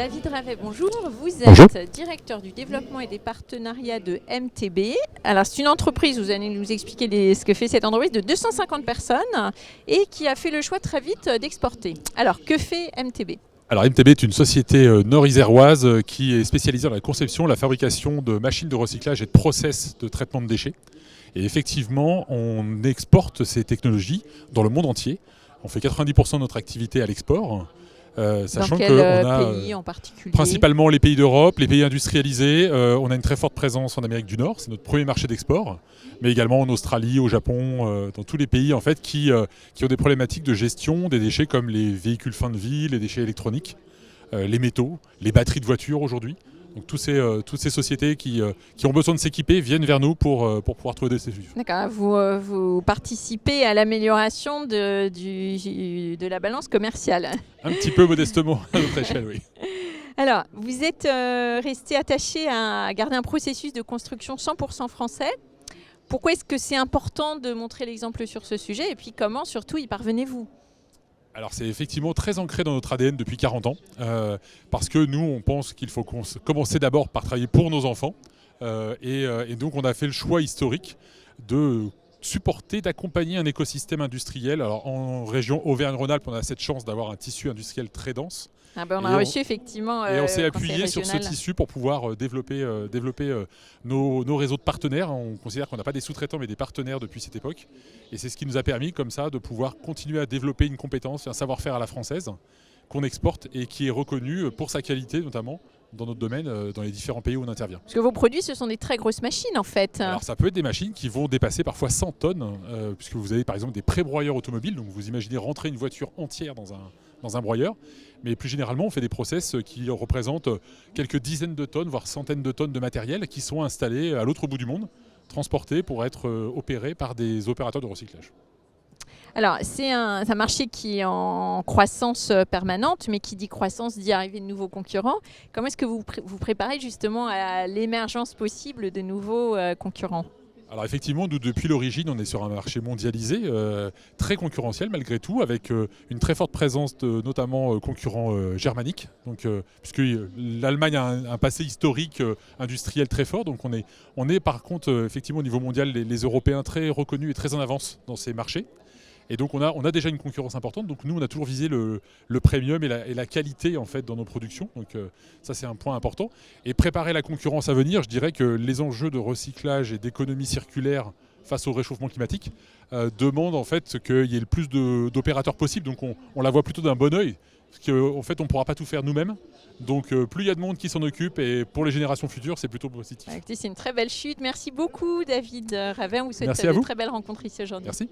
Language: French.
David Ravet, bonjour. Vous Bonjour. êtes directeur du développement et des partenariats de MTB. Alors, c'est une entreprise, vous allez nous expliquer ce que fait cette entreprise, de 250 personnes et qui a fait le choix très vite d'exporter. Alors, que fait MTB ? Alors MTB est une société nord-iséroise qui est spécialisée dans la conception, la fabrication de machines de recyclage et de process de traitement de déchets. Et effectivement, on exporte ces technologies dans le monde entier. On fait 90% de notre activité à l'export. Sachant dans quel qu'on a pays en particulier ? principalement les pays d'Europe, les pays industrialisés. On a une très forte présence en Amérique du Nord, c'est notre premier marché d'export, mais également en Australie, au Japon, dans tous les pays en fait, qui ont des problématiques de gestion des déchets comme les véhicules fin de vie, les déchets électroniques, les métaux, les batteries de voitures aujourd'hui. Donc toutes ces sociétés qui ont besoin de s'équiper viennent vers nous pour pouvoir trouver des solutions. D'accord, vous participez à l'amélioration de la balance commerciale. Un petit peu modestement à notre échelle, oui. Alors, vous êtes resté attaché à garder un processus de construction 100% français. Pourquoi est-ce que c'est important de montrer l'exemple sur ce sujet et puis comment surtout y parvenez-vous ? Alors c'est effectivement très ancré dans notre ADN depuis 40 ans, parce que nous on pense qu'il faut commencer d'abord par travailler pour nos enfants, et donc on a fait le choix historique de supporter, d'accompagner un écosystème industriel. Alors en région Auvergne-Rhône-Alpes, on a cette chance d'avoir un tissu industriel très dense. On a reçu effectivement. Et on s'est le appuyé conseil sur ce régional. tissu pour pouvoir développer nos réseaux de partenaires. On considère qu'on n'a pas des sous-traitants mais des partenaires depuis cette époque. Et c'est ce qui nous a permis comme ça de pouvoir continuer à développer une compétence, un savoir-faire à la française qu'on exporte et qui est reconnu pour sa qualité notamment dans notre domaine, dans les différents pays où on intervient. Parce que vos produits, ce sont des très grosses machines en fait. Alors ça peut être des machines qui vont dépasser parfois 100 tonnes, puisque vous avez par exemple des pré-broyeurs automobiles, donc vous imaginez rentrer une voiture entière dans un broyeur, mais plus généralement on fait des process qui représentent quelques dizaines de tonnes, voire centaines de tonnes de matériel qui sont installés à l'autre bout du monde, transportés pour être opérés par des opérateurs de recyclage. Alors, c'est un marché qui est en croissance permanente, mais qui dit croissance dit arrivée de nouveaux concurrents. Comment est-ce que vous préparez justement à l'émergence possible de nouveaux concurrents ? Alors effectivement, nous, depuis l'origine, on est sur un marché mondialisé, très concurrentiel malgré tout, avec une très forte présence de notamment concurrents germaniques, puisque l'Allemagne a un passé historique industriel très fort, donc on est par contre effectivement au niveau mondial les Européens très reconnus et très en avance dans ces marchés. Et donc on a déjà une concurrence importante, donc nous on a toujours visé le premium et la qualité en fait dans nos productions, donc ça c'est un point important. Et préparer la concurrence à venir, je dirais que les enjeux de recyclage et d'économie circulaire face au réchauffement climatique demandent en fait qu'il y ait le plus d'opérateurs possible, donc on la voit plutôt d'un bon œil, parce qu'en fait on ne pourra pas tout faire nous-mêmes. Donc plus il y a de monde qui s'en occupe, et pour les générations futures c'est plutôt positif. Écoutez, c'est une très belle chute. Merci beaucoup David Ravet, on vous souhaite Merci à de vous. très belles rencontres ici aujourd'hui. Merci.